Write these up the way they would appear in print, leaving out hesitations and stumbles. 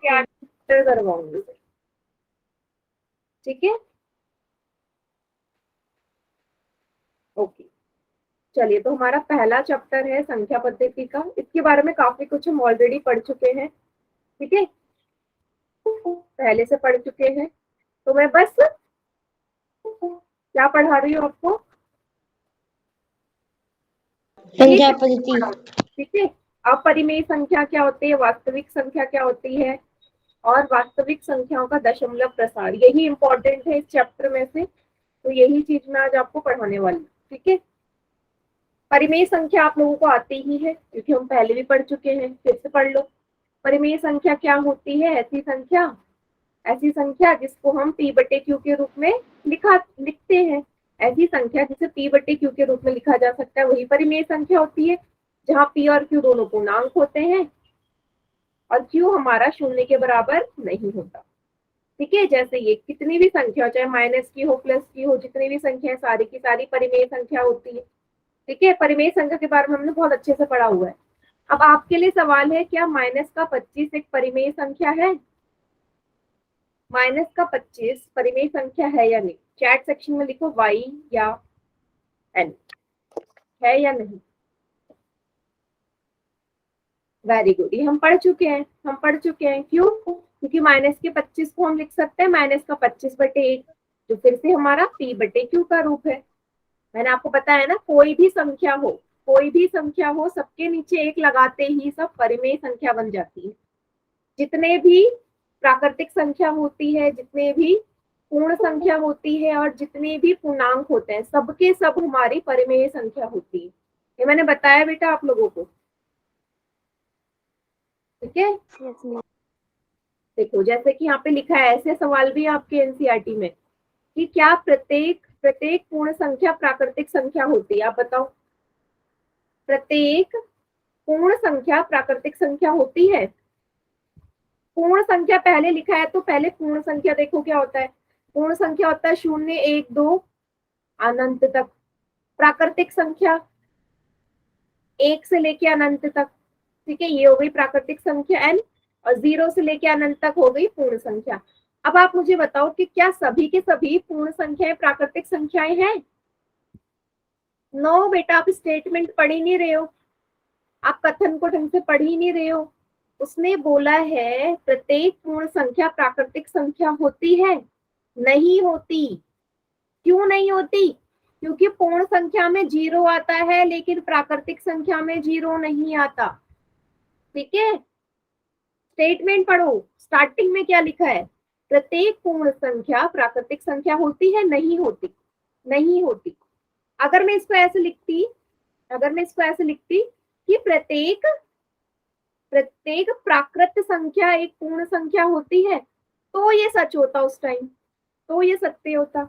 क्या करवाऊंगी, ठीक है। ओके, चलिए, तो हमारा पहला चैप्टर है संख्या पद्धति का। इसके बारे में काफी कुछ हम ऑलरेडी पढ़ चुके हैं, ठीक है, पहले से पढ़ चुके हैं। तो मैं बस क्या पढ़ा रही हूँ आपको, संख्या पद्धति, ठीक है। अपरिमेय संख्या क्या होती है, वास्तविक संख्या क्या होती है, और वास्तविक संख्याओं का दशमलव प्रसार, यही इंपॉर्टेंट है इस चैप्टर में से। तो यही चीज मैं आज आपको पढ़ाने वाली हूँ, ठीक है। परिमेय संख्या आप लोगों को आती ही है, क्योंकि हम पहले भी पढ़ चुके हैं, फिर से पढ़ लो। परिमेय संख्या क्या होती है, ऐसी संख्या जिसको हम p बटे q के रूप में लिखते हैं। ऐसी संख्या जिसे p बटे q के रूप में लिखा जा सकता है, वही परिमेय संख्या होती है, जहां p और q दोनों पूर्णांक होते हैं और q हमारा शून्य के बराबर नहीं होता, ठीक है। जैसे ये कितनी भी संख्या, चाहे माइनस की हो, प्लस की हो, जितनी भी संख्या है, सारी की सारी परिमेय संख्या होती है, ठीक है। परिमेय संख्या के बारे में हमने बहुत अच्छे से पढ़ा हुआ है। अब आपके लिए सवाल है, क्या माइनस का 25 एक परिमेय संख्या है? माइनस का 25 परिमेय संख्या है या नहीं? चैट सेक्शन में लिखो y या n, है या नहीं। वेरी गुड, ये हम पढ़ चुके हैं। क्यों? क्योंकि माइनस के 25 को हम लिख सकते हैं माइनस का 25 बटे 1, जो फिर से हमारा p बटे q का रूप है। मैंने आपको बताया ना, कोई भी संख्या हो, सबके नीचे एक लगाते ही सब परिमेय संख्या बन जाती है। जितने भी प्राकृतिक संख्या होती है, जितने भी पूर्ण संख्या होती है, और जितने भी पूर्णांक होते हैं, सबके सब हमारी परिमेय संख्या होती है। ये मैंने बताया बेटा आप लोगों को, ठीक है। देखो, जैसे कि यहाँ पे लिखा है, ऐसे सवाल भी आपके एनसीईआरटी में, कि क्या प्रत्येक पूर्ण संख्या प्राकृतिक संख्या होती है? आप बताओ, प्रत्येक पूर्ण संख्या प्राकृतिक संख्या होती है? पूर्ण संख्या पहले लिखा है, तो पहले पूर्ण संख्या देखो क्या होता है। पूर्ण संख्या होता है 0, 1, 2 अनंत तक। प्राकृतिक संख्या 1 से लेके अनंत तक, ठीक है, ये हो गई प्राकृतिक संख्या n, और 0 से लेके अनंत तक हो गई पूर्ण संख्या। अब आप मुझे बताओ कि क्या सभी के सभी पूर्ण संख्याएं प्राकृतिक संख्याएं हैं? नो बेटा, आप स्टेटमेंट पढ़ ही नहीं रहे हो, आप कथन को ढंग से पढ़ ही नहीं रहे हो। उसने बोला है प्रत्येक पूर्ण संख्या प्राकृतिक संख्या होती है, नहीं होती। क्यों नहीं होती? क्योंकि पूर्ण संख्या में 0 आता है, लेकिन प्राकृतिक संख्या में 0 नहीं आता, ठीक है। स्टेटमेंट पढ़ो, स्टार्टिंग में क्या लिखा है, प्रत्येक पूर्ण संख्या प्राकृतिक संख्या होती है, नहीं होती, नहीं होती। अगर मैं इसको ऐसे लिखती कि प्रत्येक प्राकृत संख्या एक पूर्ण संख्या होती है, तो ये सच होता उस टाइम, तो ये सत्य होता।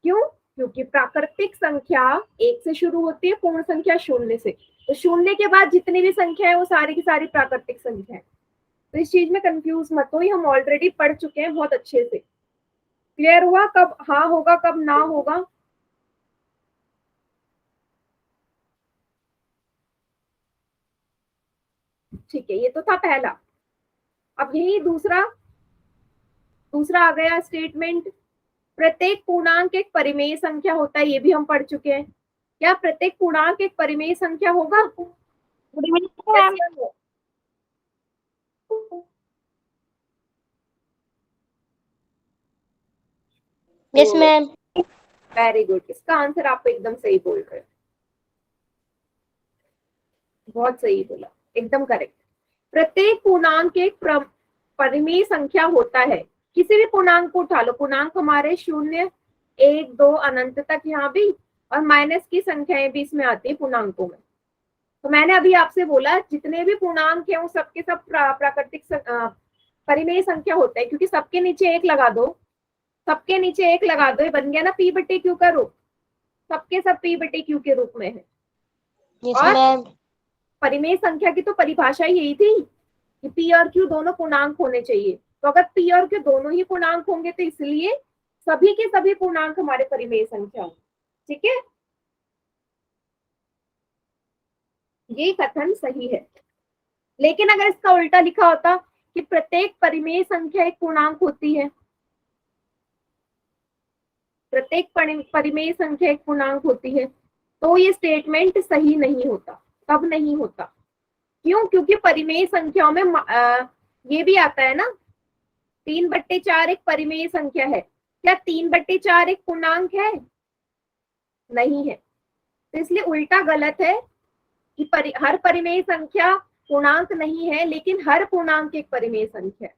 क्यों? क्योंकि प्राकृतिक संख्या 1 से शुरू होती है, पूर्ण संख्या 0 से, तो 0 के बाद जितनी भी संख्या है वो सारी की सारी प्राकृतिक संख्या है। तो इस चीज में कंफ्यूज मत हो, हम ऑलरेडी पढ़ चुके हैं बहुत अच्छे से। क्लियर हुआ कब हाँ होगा, कब ना होगा? ठीक है, ये तो था पहला। अब यही दूसरा आ गया स्टेटमेंट, प्रत्येक पूर्णांक एक परिमेय संख्या होता है, ये भी हम पढ़ चुके हैं। क्या प्रत्येक पूर्णांक एक परिमेय संख्या होगा? Yes ma'am. वेरी गुड, इसका आंसर आप एकदम सही बोल रहे हो, बहुत सही बोला, एकदम करेक्ट। प्रत्येक पूर्णांक एक परिमेय संख्या होता है। किसी भी पूर्णांक को उठा लो, पूर्णांक हमारे 0, 1, 2 अनंत तक यहाँ भी, और माइनस की संख्याएं भी इसमें आती है पूर्णांकों में। तो मैंने अभी आपसे बोला जितने भी पूर्णांक है वो सबके सब प्राकृतिक परिमेय संख्या होता है, क्योंकि सबके नीचे एक लगा दो, ये बन गया ना p बटे q का रूप, सबके सब p बटे q के रूप में है। यस और मैम। परिमेय संख्या की तो परिभाषा यही थी कि p और q दोनों पूर्णांक होने चाहिए। तो अगर p और q दोनों ही पूर्णांक होंगे, तो इसलिए सभी के सभी पूर्णांक हमारे परिमेय संख्या होंगे, ठीक है। ये कथन सही है। लेकिन अगर इसका उल्टा लिखा होता कि प्रत्येक परिमेय संख्या एक पूर्णांक होती है? प्रत्येक परिमेय संख्या एक पूर्णांक होती है, तो ये स्टेटमेंट सही नहीं होता। कब नहीं होता? क्यों? क्योंकि परिमेय संख्याओं में ये भी आता है ना, 3/4 एक परिमेय संख्या है। क्या 3/4 एक पूर्णांक है? नहीं है। तो इसलिए उल्टा गलत है कि हर परिमेय संख्या पूर्णांक नहीं है, लेकिन हर पूर्णांक एक परिमेय संख्या है।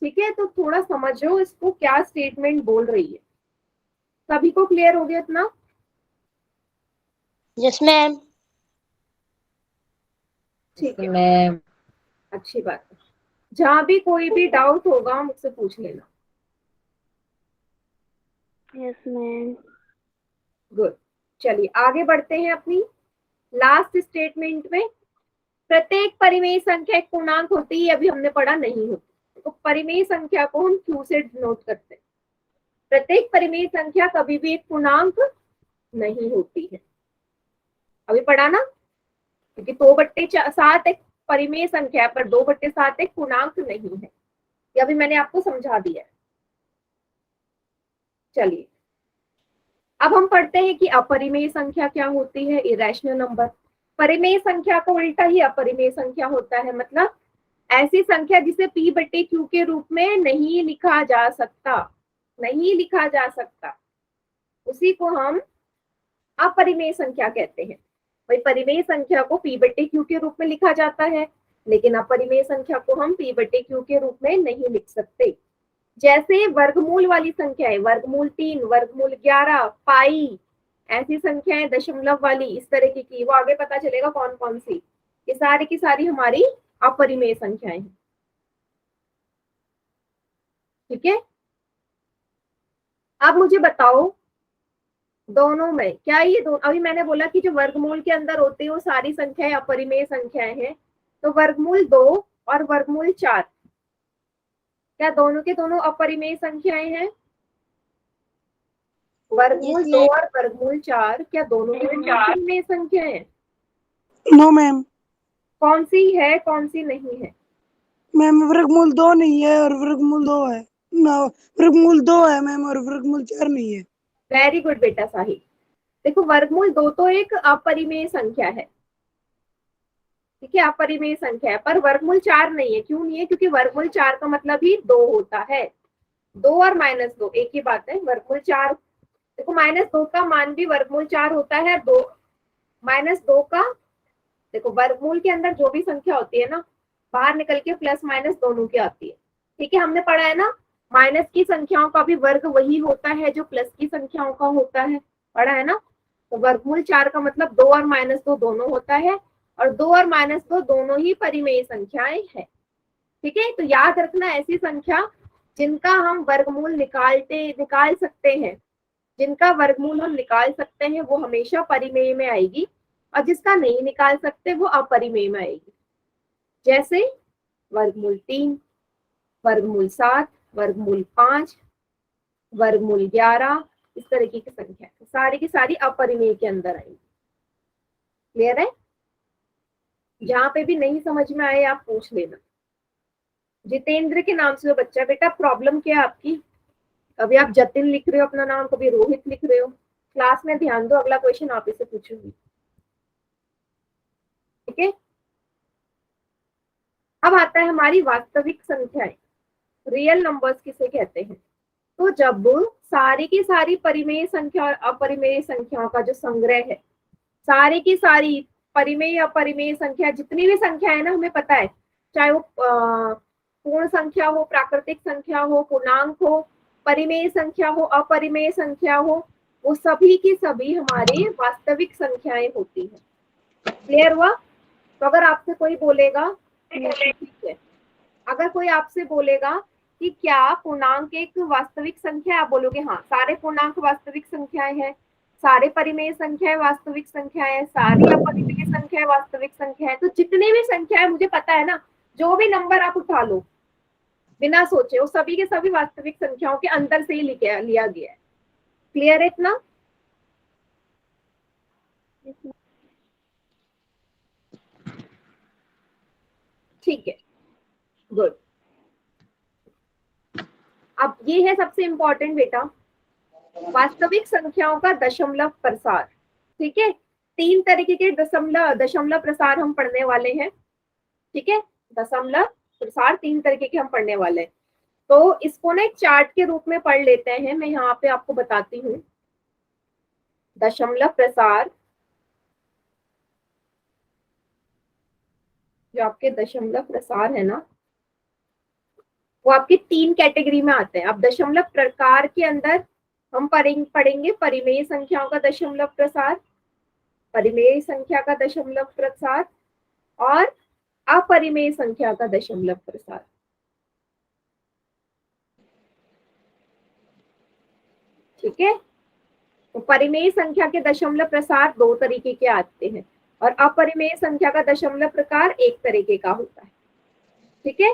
ठीक है, तो थोड़ा समझो इसको, क्या स्टेटमेंट बोल रही है। सभी को क्लियर हो गया इतना? Yes ma'am. ठीक है मैम, अच्छी बात है। जहां भी कोई भी डाउट होगा मुझसे पूछ लेना। Yes ma'am. गुड, चलिए आगे बढ़ते हैं अपनी लास्ट स्टेटमेंट में। प्रत्येक परिमेय संख्या एक पूर्णांक होती है, अभी हमने पढ़ा नहीं होती। तो परिमेय संख्या को हम क्यू से डिनोट करते हैं। प्रत्येक परिमेय संख्या कभी भी एक पूर्णांक नहीं होती है, अभी पढ़ा ना, क्योंकि 2/7 एक परिमेय संख्या पर 2/7 एक पूर्णांक नहीं है। ये अभी मैंने आपको समझा दिया है। चलिए अब हम पढ़ते हैं कि अपरिमेय संख्या क्या होती है, इरेशनल नंबर। परिमेय संख्या का उल्टा ही अपरिमेय संख्या होता है, मतलब ऐसी संख्या जिसे p/q के रूप में नहीं लिखा जा सकता, नहीं लिखा जा सकता, उसी को हम अपरिमेय संख्या कहते हैं। भाई परिमेय संख्या को p/q के रूप में लिखा जाता है, लेकिन अपरिमेय संख्या को हम p/q के रूप में नहीं लिख सकते। जैसे वर्गमूल वाली संख्याएं, वर्गमूल 3, वर्गमूल 11, पाई, ऐसी संख्याएं दशमलव वाली, इस तरह की, वो आगे पता चलेगा कौन कौन सी। ये सारी की सारी हमारी अपरिमेय संख्याएं हैं। ठीक है, अब मुझे बताओ दोनों में क्या ये दोनों, अभी मैंने बोला कि जो वर्गमूल के अंदर होते हैं वो सारी संख्याएं अपरिमेय संख्याएं हैं। तो वर्गमूल 2 और वर्गमूल 4 क्या दोनों के दोनों अपरिमेय संख्याएं हैं? वर्गमूल 2 और वर्गमूल 4 क्या दोनों के दोनों अपरिमेय संख्या है? No ma'am. कौन सी है, कौन सी नहीं है? मैम वर्गमूल 2 नहीं है और वर्गमूल 2 है ना, वर्गमूल 2 है मैम और वर्गमूल 4 नहीं है। वेरी गुड बेटा, साहिल। देखो वर्गमूल 2 तो एक अपरिमेय संख्या है, ठीक है, अपरिमेय संख्या है, पर वर्गमूल 4 नहीं है। क्यों नहीं है? क्योंकि वर्गमूल 4 का मतलब ही 2 होता है। 2 और -2 एक ही बात है। वर्गमूल 4, देखो -2 का मान भी वर्गमूल 4 होता है। 2 -2 का, देखो वर्गमूल के अंदर जो भी संख्या होती है ना, बाहर निकल के प्लस माइनस दोनों की आती है। ठीक है, हमने पढ़ा है ना, माइनस की संख्याओं का भी वर्ग वही होता है जो प्लस की संख्याओं का होता है, पढ़ा है ना। तो वर्गमूल 4 का मतलब 2 और -2 दोनों होता है, और 2 और -2 दोनों ही परिमेय संख्याएं हैं। ठीक है, तो याद रखना ऐसी संख्या जिनका हम वर्गमूल निकाल सकते हैं, जिनका वर्गमूल हम निकाल सकते हैं वो हमेशा परिमेय में आएगी, और जिसका नहीं निकाल सकते वो अपरिमेय में आएगी। जैसे वर्गमूल 3, वर्गमूल 7, वर्गमूल 5, वर्गमूल 11, इस तरह की संख्या सारी की सारी अपरिमेय के अंदर आएगी। क्लियर है? जहां पे भी नहीं समझ में आए आप पूछ लेना। जितेंद्र के नाम से जो बच्चा, बेटा प्रॉब्लम क्या है आपकी? कभी आप जतिन लिख रहे हो अपना नाम, कभी रोहित लिख रहे हो। क्लास में ध्यान दो, अगला क्वेश्चन आप ही से पूछूंगी। ठीक है, अब आता है हमारी वास्तविक संख्याएं, रियल नंबर्स किसे कहते हैं। तो जब सारी की सारी परिमेय संख्या और अपरिमेय संख्याओं का जो संग्रह है, सारी की सारी परिमेय अपरिमेय संख्या, जितनी भी संख्या है ना, हमें पता है, चाहे वो पूर्ण संख्या हो, प्राकृतिक संख्या हो, पूर्णांक हो, परिमेय संख्या हो, अपरिमेय संख्या हो, वो सभी की सभी हमारी वास्तविक संख्याएं होती हैं। क्लियर हुआ? तो अगर आपसे कोई बोलेगा, ठीक है, अगर कोई आपसे बोलेगा कि क्या पूर्णांक एक वास्तविक संख्या है, आप बोलोगे हाँ, सारे पूर्णांक वास्तविक संख्याएं हैं, सारे परिमेय संख्याएं वास्तविक संख्याएं, सारी अपरिमेय संख्याएं वास्तविक संख्याएं। तो जितनी भी संख्याएं मुझे पता है ना, जो भी नंबर आप उठा लो बिना सोचे, वो सभी के सभी वास्तविक संख्याओं के अंदर से ही लिया गया है। क्लियर है इतना? ठीक है, गुड। अब ये है सबसे इंपॉर्टेंट बेटा, वास्तविक संख्याओं का दशमलव प्रसार। ठीक है, 3 तरीके के दशमलव प्रसार हम पढ़ने वाले हैं। ठीक है, दशमलव प्रसार 3 तरीके के हम पढ़ने वाले हैं। तो इसको ना एक चार्ट के रूप में पढ़ लेते हैं। मैं यहाँ पे आपको बताती हूँ। दशमलव प्रसार, जो आपके दशमलव प्रसार है ना, वो आपकी 3 कैटेगरी में आते हैं। अब दशमलव प्रकार के अंदर हम पढ़ेंगे परिमेय संख्याओं का दशमलव प्रसार, परिमेय संख्या का दशमलव प्रसार और अपरिमेय संख्या का दशमलव प्रसार। ठीक है, तो परिमेय संख्या के दशमलव प्रसार 2 तरीके के आते हैं और अपरिमेय संख्या का दशमलव प्रकार 1 तरीके का होता है। ठीक है,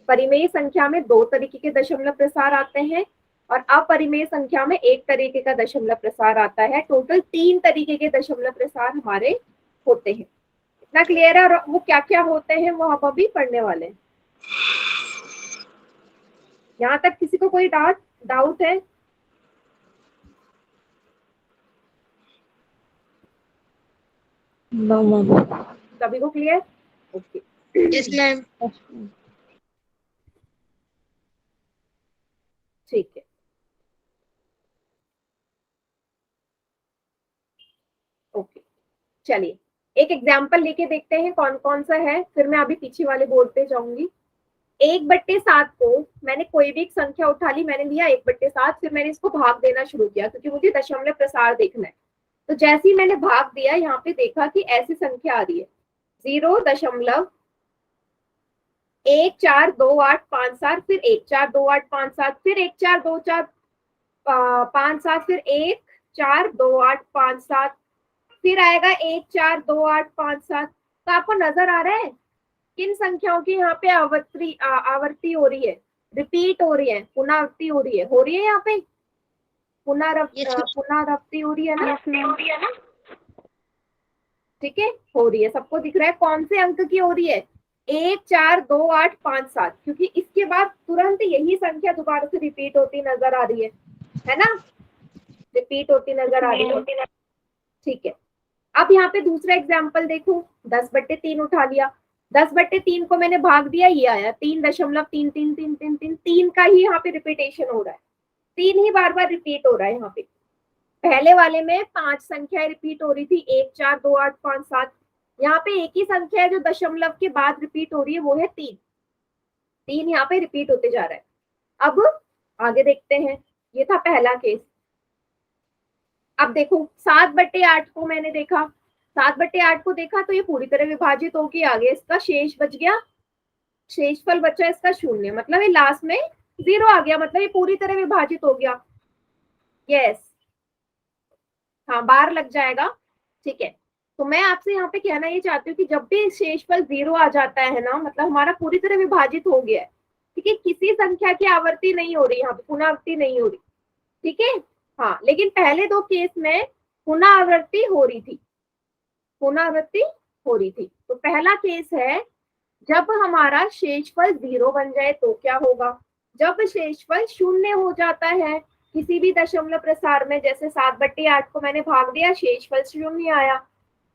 परिमेय संख्या में 2 तरीके के दशमलव प्रसार आते हैं और अपरिमेय संख्या में 1 तरीके का दशमलव प्रसार आता है। टोटल 3 तरीके के दशमलव प्रसार हमारे होते हैं। इतना क्लियर है? और वो क्या क्या होते हैं वो हम अभी पढ़ने वाले हैं। यहाँ तक किसी को कोई डाउट है? No ma'am. सभी को क्लियर? Okay, yes ma'am. ठीक है। ओके, चलिए एक एग्जाम्पल लेके देखते हैं कौन कौन सा है, फिर मैं अभी पीछे वाले बोर्ड पे जाऊंगी। 1/7 को मैंने कोई भी एक संख्या उठा ली, मैंने लिया 1/7, फिर मैंने इसको भाग देना शुरू किया क्योंकि मुझे दशमलव प्रसार देखना है। तो जैसे ही मैंने भाग दिया, यहाँ पे देखा कि ऐसी संख्या आ रही है 0.142857, फिर 142857, फिर 142857, फिर 142857, फिर आएगा 142857। तो आपको नजर आ रहा है किन संख्याओं की यहाँ पे आवर्ती हो रही है, रिपीट हो रही है, पुनरावृत्ति हो रही है यहाँ पे पुनरावृत्ति हो रही है ना? Yes ma'am. ठीक है, हो रही है, सबको दिख रहा है। कौन से अंक की हो रही है? 142857, क्योंकि इसके बाद तुरंत यही संख्या दोबारा से रिपीट होती नजर आ रही है ना? रिपीट होती नजर आ रही है। ठीक है, अब यहाँ पे दूसरा एग्जाम्पल देखो, 10/3 उठा लिया, 10/3 को मैंने भाग दिया, ये आया 3.333333, का ही यहाँ पे रिपीटेशन हो रहा है, 3 ही बार बार रिपीट हो रहा है। यहाँ पे पहले वाले में 5 संख्याएं रिपीट हो रही थी, 142857। यहाँ पे एक ही संख्या है जो दशमलव के बाद रिपीट हो रही है, वो है 3 यहाँ पे रिपीट होते जा रहा है। अब आगे देखते हैं, ये था पहला केस। अब देखो 7/8 को मैंने देखा, 7/8 को देखा तो ये पूरी तरह विभाजित होके आ गया, इसका शेष बच गया, शेषफल बचा इसका 0, मतलब ये लास्ट में 0 आ गया, मतलब ये पूरी तरह विभाजित हो गया। यस, हाँ, बार लग जाएगा। ठीक है, तो मैं आपसे यहाँ पे कहना ये चाहती हूँ कि जब भी शेषफल 0 आ जाता है ना, मतलब हमारा पूरी तरह विभाजित हो गया है। ठीक है, किसी संख्या की आवर्ती नहीं हो रही, यहाँ पे पुनरावृत्ति नहीं हो रही। ठीक है, हाँ, लेकिन पहले 2 केस में पुनरावृत्ति हो रही थी, पुनरावृत्ति हो रही थी। तो पहला केस है जब हमारा शेषफल 0 बन जाए तो क्या होगा? जब शेषफल 0 हो जाता है किसी भी दशमलव प्रसार में, जैसे 7/8 को मैंने भाग दिया, शेषफल 0 आया,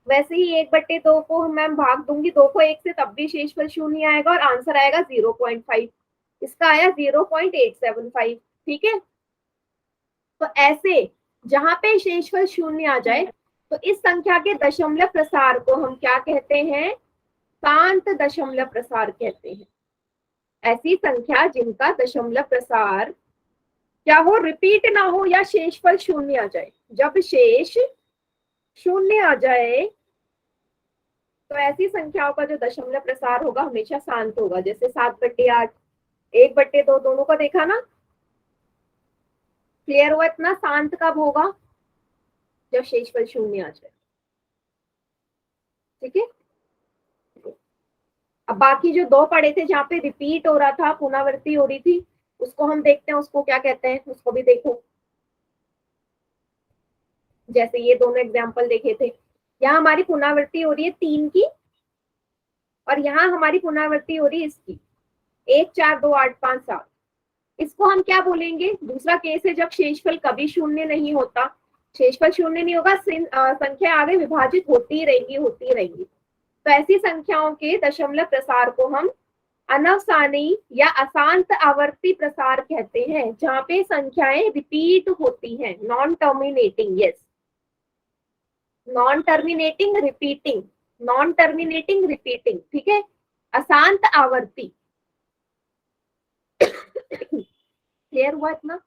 वैसे ही 1/2 को मैं भाग दूंगी 2 को 1 से, तब भी शेषफल 0 आएगा और आंसर आएगा 0.5। इसका आया 0.875। ठीक है, तो ऐसे जहां पे शेषफल 0 आ जाए तो इस संख्या के दशमलव प्रसार को हम क्या कहते हैं? शांत दशमलव प्रसार कहते हैं। ऐसी संख्या जिनका दशमलव प्रसार क्या हो, रिपीट ना हो या शेषफल 0 आ जाए। जब शेष 0 आ जाए तो ऐसी संख्याओं का जो दशमलव प्रसार होगा हमेशा शांत होगा। जैसे 7/8, 1/2 दोनों को देखा ना, क्लियर हुआ? इतना शांत कब होगा? जब शेषफल 0 आ जाए। ठीक है, अब बाकी जो 2 पढ़े थे जहाँ पे रिपीट हो रहा था, पुनरावृत्ति हो रही थी, उसको हम देखते हैं, उसको क्या कहते हैं, उसको भी देखो। जैसे ये दोनों एग्जाम्पल देखे थे, यहाँ हमारी पुनरावृत्ति हो रही है 3 की और यहाँ हमारी पुनरावृत्ति हो रही है इसकी, 142857। इसको हम क्या बोलेंगे? दूसरा केस है जब शेषफल कभी शून्य नहीं होता, शेषफल शून्य नहीं होगा, संख्या आगे विभाजित होती रहेंगी। तो ऐसी संख्याओं के दशमलव प्रसार को हम अनवसानी या अशांत आवर्ती प्रसार कहते हैं, जहां पे संख्याएं रिपीट होती हैं। Non terminating, yes, non terminating repeating, non terminating repeating, ठीक है, अशांत आवर्ती। क्लियर हुआ इतना?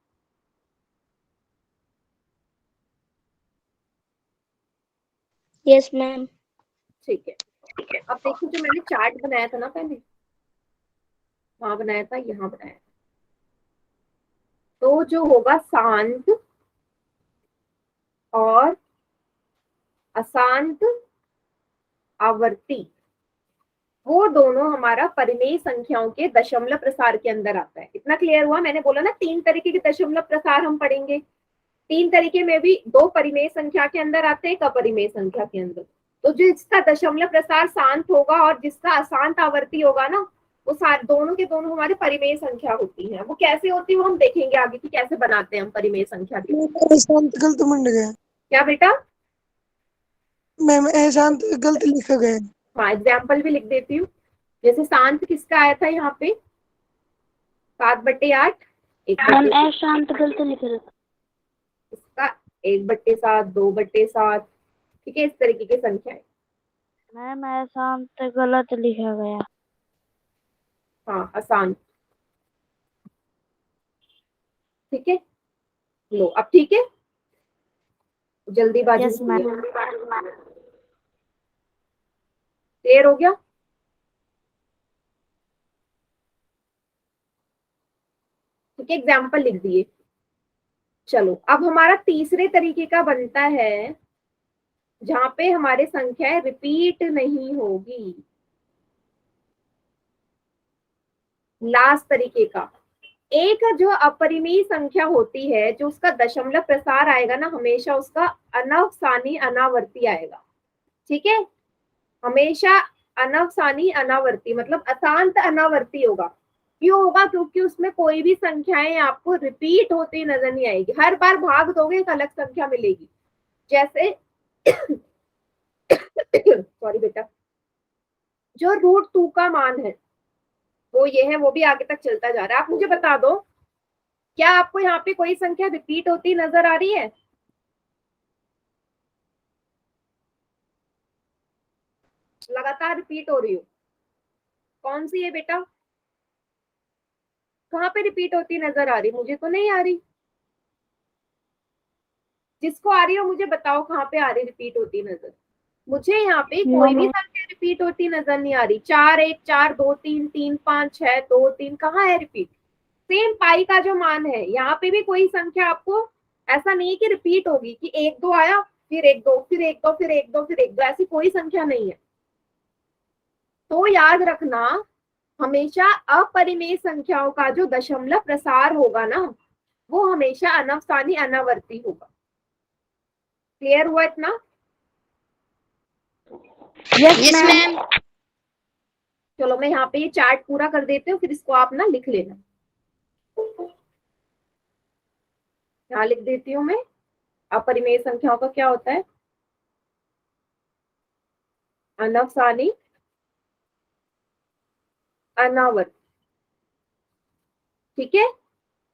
Yes ma'am. ठीक है। अब देखो जो मैंने चार्ट बनाया था ना पहले, वहां बनाया था, यहाँ बनाया था, तो जो होगा शांत और अशांत आवर्ती, वो दोनों हमारा परिमेय संख्याओं के दशमलव प्रसार के अंदर आता है। इतना क्लियर हुआ? मैंने बोला ना 3 तरीके के दशमलव प्रसार हम पढ़ेंगे, 3 तरीके में भी 2 परिमेय संख्या के अंदर आते हैं, 1 अपरिमेय संख्या के अंदर। तो जिसका दशमलव प्रसार शांत होगा और जिसका अशांत आवर्ती होगा ना, वो सारे दोनों के दोनों हमारे परिमेय संख्या होती है। वो कैसे होती है वो हम देखेंगे आगे कि कैसे बनाते हैं हम परिमेय संख्या की। शांत गलत मंड गया क्या बेटा? मैम, शांत गलत लिखा गया। हाँ, एग्जाम्पल भी लिख देती हूँ। जैसे शांत किसका आया था यहाँ पे? 7/8, मैम अशांत गलत लिख रहा था। इसका 1/7, 2/7, ठीक है, इस तरीके की संख्या है। मैम अशांत गलत लिखा गया। हाँ, अशांत, ठीक है। लो अब ठीक है, जल्दीबाजी यस मैम। क्लियर हो गया? ठीक है, एग्जाम्पल लिख दिए। चलो अब हमारा तीसरे तरीके का बनता है जहां पे हमारे संख्याएं रिपीट नहीं होगी। लास्ट तरीके का, एक जो अपरिमेय संख्या होती है, जो उसका दशमलव प्रसार आएगा ना, हमेशा उसका अनवसानी अनावर्ती आएगा, ठीक है, हमेशा अनवसानी अनावर्ती, मतलब अशांत अनावर्ती होगा। क्यों होगा? क्योंकि उसमें कोई भी संख्याएं आपको रिपीट होती नजर नहीं आएगी। हर बार भाग दोगे एक अलग संख्या मिलेगी। जैसे सॉरी बेटा, जो √2 का मान है वो ये है, वो भी आगे तक चलता जा रहा है। आप मुझे बता दो, क्या आपको यहाँ पे कोई संख्या रिपीट होती नजर आ रही है? लगातार रिपीट हो रही हो? कौन सी है बेटा? कहाँ पे रिपीट होती नजर आ रही? मुझे तो नहीं आ रही। जिसको आ रही हो मुझे बताओ कहाँ पे आ रही रिपीट होती नजर। मुझे यहाँ पे कोई भी संख्या रिपीट होती नजर नहीं आ रही। 4 1 4 2 3 3 5 6 2 3, कहाँ है रिपीट? सेम पाई का जो मान है, यहाँ पे भी कोई संख्या आपको ऐसा नहीं है कि रिपीट होगी कि 1 2 आया, फिर 1 2, फिर 1 2, फिर 1 2, फिर 1 2, ऐसी कोई संख्या नहीं है। तो याद रखना, हमेशा अपरिमेय संख्याओं का जो दशमलव प्रसार होगा ना, वो हमेशा अनवसानी अनावर्ती होगा। क्लियर हुआ इतना? Yes ma'am. चलो मैं यहाँ पे ये चार्ट पूरा कर देती हूँ, फिर इसको आप ना लिख लेना। यहाँ लिख देती हूँ मैं, अपरिमेय संख्याओं का क्या होता है? अनवसानी अनावर्त, ठीक है।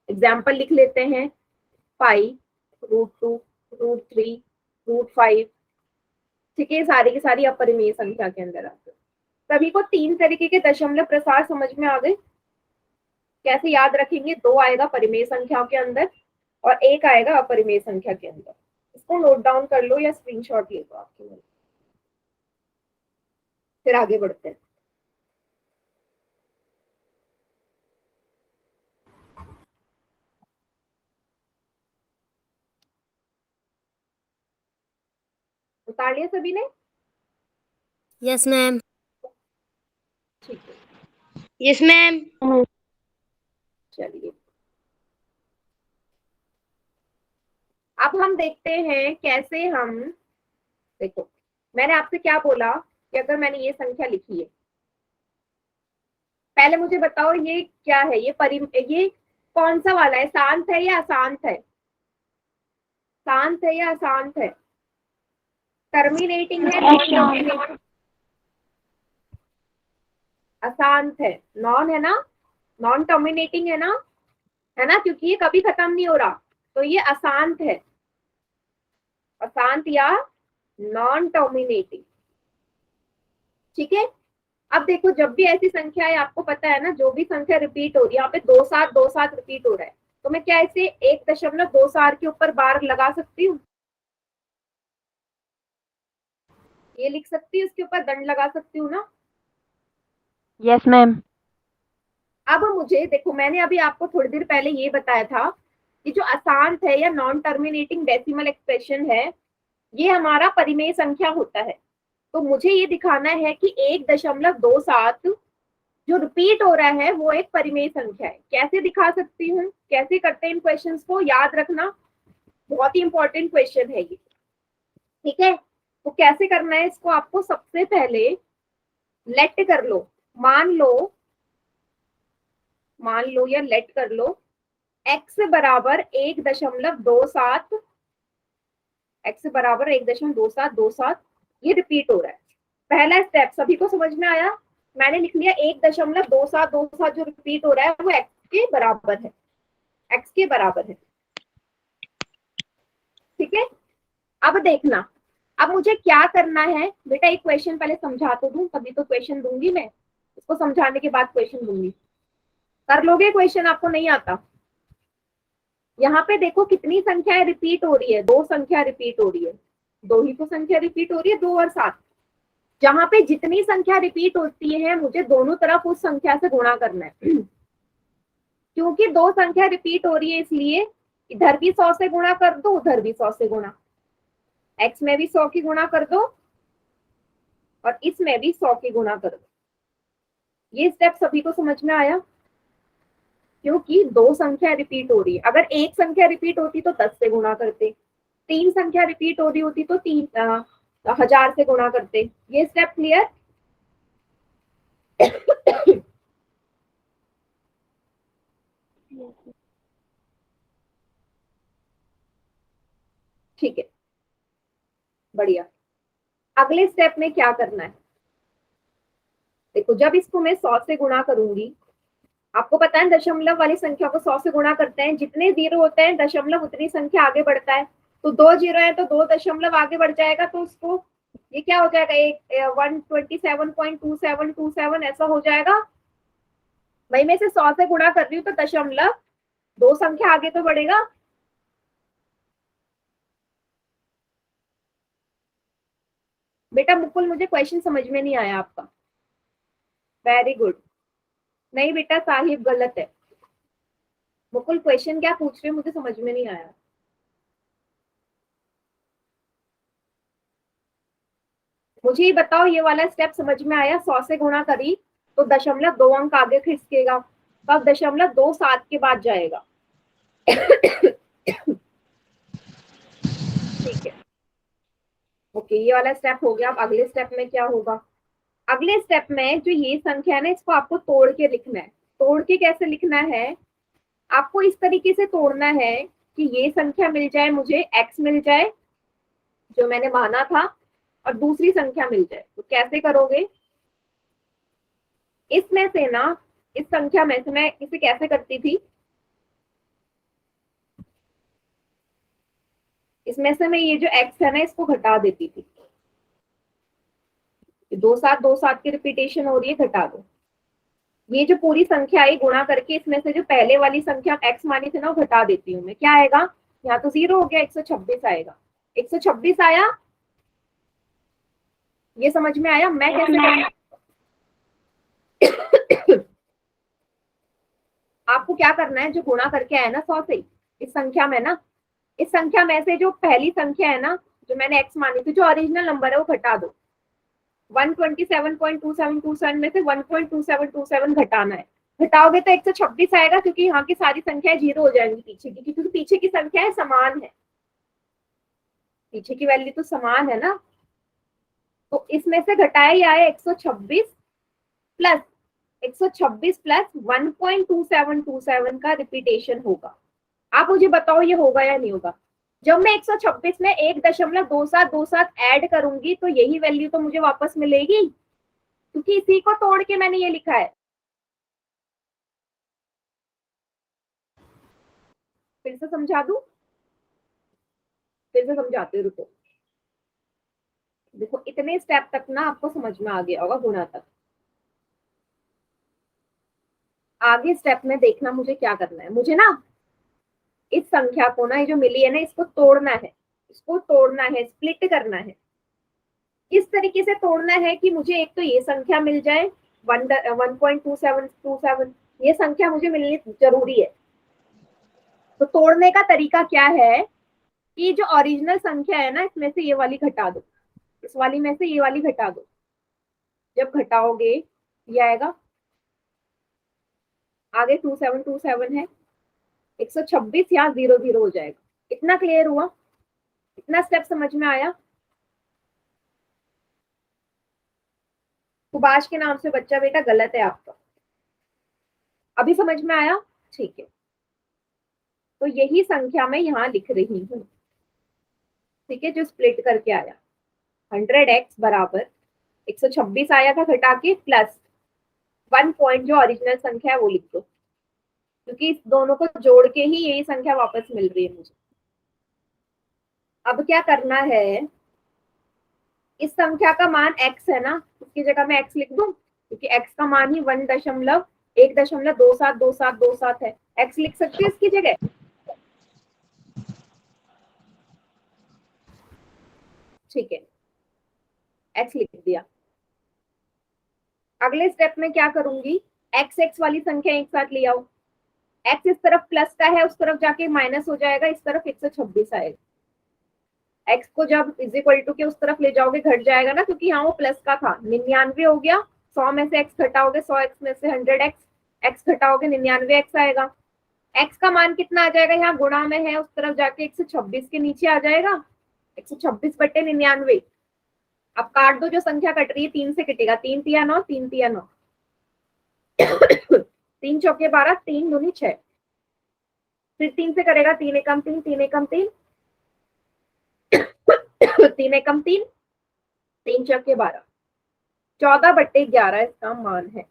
एग्जाम्पल लिख लेते हैं। पाई, √2, √3, √5, ठीक है, सारी की सारी अपरिमेय संख्या के अंदर आते हैं। सभी को 3 तरीके के दशमलव प्रसार समझ में आ गए? कैसे याद रखेंगे? 2 आएगा परिमेय संख्याओं के अंदर और 1 आएगा अपरिमेय संख्या के अंदर। इसको नोट डाउन कर लो या स्क्रीनशॉट ले लो आपके मन, फिर आगे बढ़ते हैं। उतार लिया सभी ने? Yes ma'am. ठीक है, यस मैम। चलिए अब हम देखते हैं कैसे हम, देखो मैंने आपसे क्या बोला कि अगर मैंने ये संख्या लिखी है, पहले मुझे बताओ ये क्या है? ये कौन सा वाला है, शांत है या अशांत है, शांत है या अशांत है, टर्मिनेटिंग है, नॉन टर्मिनेटिंग, अशांत है, नॉन है ना, नॉन टर्मिनेटिंग है ना, क्योंकि ये कभी खत्म नहीं हो रहा, तो ये अशांत है, अशांत या नॉन टर्मिनेटिंग। ठीक है, अब देखो जब भी ऐसी संख्या है, आपको पता है ना, जो भी संख्या रिपीट हो रही है, यहाँ पे 2 7 रिपीट हो रहा है, तो मैं क्या इसे 1.24 के ऊपर बार लगा सकती हूँ, ये लिख सकती हूँ, इसके ऊपर दंड लगा सकती हूँ ना। Yes ma'am. अब मुझे देखो, मैंने अभी आपको थोड़ी देर पहले ये बताया था कि जो अशांत है या नॉन टर्मिनेटिंग डेसिमल एक्सप्रेशन है, ये हमारा परिमेय संख्या होता है। तो मुझे ये दिखाना है कि 1.27 जो रिपीट हो रहा है वो एक परिमेय संख्या है। कैसे दिखा सकती हूँ, कैसे करते हैं इन क्वेश्चंस को, याद रखना, बहुत ही इंपॉर्टेंट क्वेश्चन है ये। ठीक है, तो कैसे करना है इसको, आपको सबसे पहले लेट कर लो, मान लो या लेट कर लो x बराबर 1.27, x बराबर 1.2727, ये रिपीट हो रहा है। पहला स्टेप सभी को समझ में आया, मैंने लिख लिया 1.2727 जो रिपीट हो रहा है वो x के बराबर है, x के बराबर है। ठीक है, अब देखना, अब मुझे क्या करना है बेटा, एक क्वेश्चन पहले समझा तो दूं, तभी तो क्वेश्चन दूंगी मैं, इसको समझाने के बाद क्वेश्चन दूंगी। कर लोगे क्वेश्चन, आपको नहीं आता? यहाँ पे देखो कितनी संख्याएं रिपीट हो रही है, 2 संख्या रिपीट हो रही है, 2 ही तो संख्या रिपीट हो रही है, 2 और 7। जहां पे जितनी संख्या रिपीट होती है मुझे दोनों तरफ उस संख्या से गुणा करना है क्योंकि 2 संख्या रिपीट हो रही है, इसलिए इधर भी 100 से गुणा कर दो, उधर भी 100 से गुणा, x में भी 100 की गुणा कर दो और इसमें भी 100 की गुणा कर दो। ये स्टेप सभी को समझ में आया? क्योंकि 2 संख्या रिपीट हो रही है, अगर एक संख्या रिपीट होती तो 10 से गुणा करते, 3 संख्या रिपीट हो रही होती तो 1000 से गुणा करते। ये स्टेप क्लियर? ठीक है, बढ़िया। अगले स्टेप में क्या करना है, देखो जब इसको मैं 100 से गुणा करूंगी, आपको पता है दशमलव वाली संख्या को 100 से गुणा करते हैं, जितने जीरो होते हैं दशमलव उतनी संख्या आगे बढ़ता है, तो 2 जीरो है तो 2 दशमलव आगे बढ़ जाएगा, तो उसको ये क्या हो जाएगा, 127.2727 ऐसा हो जाएगा। भाई मैं इसे 100 से गुणा कर रही हूँ तो दशमलव 2 संख्या आगे तो बढ़ेगा। बेटा मुकुल मुझे क्वेश्चन समझ में नहीं आया आपका। वेरी गुड, नहीं बेटा साहिब गलत है। मुकुल क्वेश्चन क्या पूछ रहे हो, मुझे समझ में नहीं आया। मुझे ये बताओ, ये वाला स्टेप समझ में आया? 100 से गुणा करी तो दशमलव 2 अंक आगे खिसकेगा, तब दशमलव 27 के बाद जाएगा। ठीक है, ओके, ये वाला स्टेप हो गया। अब अगले स्टेप में क्या होगा, अगले स्टेप में जो ये संख्या है ना, इसको आपको तोड़ के लिखना है। तोड़ के कैसे लिखना है, आपको इस तरीके से तोड़ना है कि ये संख्या मिल जाए मुझे, x मिल जाए जो मैंने माना था, और दूसरी संख्या मिल जाए। तो कैसे करोगे, इसमें से ना, इस संख्या में से मैं इसे कैसे करती थी, इसमें से मैं ये जो x है ना इसको घटा देती थी। 2 7 की रिपीटेशन हो रही है, घटा दो। ये जो पूरी संख्या आई गुणा करके, इसमें से जो पहले वाली संख्या x मानी थी ना वो घटा देती हूँ मैं। क्या आएगा, यहाँ तो 0 हो गया, 126 आएगा। 126 आया, ये समझ में आया मैं कैसे आपको क्या करना है, जो गुणा करके आया ना 100 से, इस संख्या में ना, इस संख्या में से जो पहली संख्या है ना, जो मैंने x मानी थी, जो ओरिजिनल नंबर है वो घटा दो। 127.2727 में से 1.2727 घटाना है। घटाओगे तो 126 आएगा, क्योंकि यहाँ की सारी संख्याएं 0 हो जाएंगी पीछे की, क्योंकि पीछे की संख्याएं समान है, पीछे की वैल्यू तो समान है ना। तो इसमें से घटाया ही आया 126 प्लस 126 प्लस 1.2727 का रिपीटेशन होगा। आप मुझे बताओ ये होगा या नहीं होगा। जब मैं 126 में 1.2727 ऐड करूंगी तो यही वैल्यू तो मुझे वापस मिलेगी, क्योंकि इसी को तोड़ के मैंने ये लिखा है। फिर से समझा दूं, फिर से समझाते हैं, रुको। देखो इतने स्टेप तक ना आपको समझ में आ गया होगा, गुणा तक। आगे स्टेप में देखना मुझे क्या करना है। मुझे ना इस संख्या को ना, ये जो मिली है ना, इसको तोड़ना है, इसको तोड़ना है, स्प्लिट करना है। किस तरीके से तोड़ना है कि मुझे एक तो ये संख्या मिल जाए 1.2727, ये संख्या मुझे मिलनी जरूरी है। तो तोड़ने का तरीका क्या है कि जो ओरिजिनल संख्या है ना, इसमें से ये वाली घटा दो, इस वाली में से ये वाली घटा दो। जब घटाओगे ये आएगा, आगे 2727 है, 126 यहाँ 00 हो जाएगा। इतना क्लियर हुआ? इतना स्टेप समझ में आया? सुभाष के नाम से बच्चा बेटा गलत है आपका। अभी समझ में आया? ठीक है, तो यही संख्या मैं यहाँ लिख रही हूँ, ठीक है, जो स्प्लिट करके आया। 100x बराबर 126 आया था घटा के, प्लस 1 पॉइंट जो ओरिजिनल संख्या है वो लिख दो, क्योंकि इस दोनों को जोड़ के ही यही संख्या वापस मिल रही है मुझे। अब क्या करना है, इस संख्या का मान x है ना, इसकी जगह मैं x लिख दूं, क्योंकि x का मान ही 1.272727 है। x लिख सकती हूँ इसकी जगह। ठीक है, x लिख दिया। अगले स्टेप में क्या करूंगी, x वाली संख्या एक साथ ले आओ। x इस तरफ प्लस का है, उस तरफ जाके माइनस हो जाएगा, इस तरफ 126 आएगा। x को जब इज इक्वल टू के उस तरफ ले जाओगे घट जाएगा ना, क्योंकि यहाँ वो प्लस का था। 99 हो गया, 100 में से x घटाओगे, 100x में से 100x, x घटाओगे 99x आएगा। x का मान कितना आ जाएगा, यहाँ गुणा में है, उस तरफ जाके 126 के नीचे आ जाएगा, 126 बटे 99। अब काट दो, जो संख्या कट रही है 3 से कटेगा, 3 तिया 9, 3 तिया 9, 3 चौके 12, 3 दूनी 6, फिर 3 से करेगा 3 एकम 3, 3 एकम 3, 3 एकम 3, 3 चौके 12, 14 बट्टे 11 इसका मान है।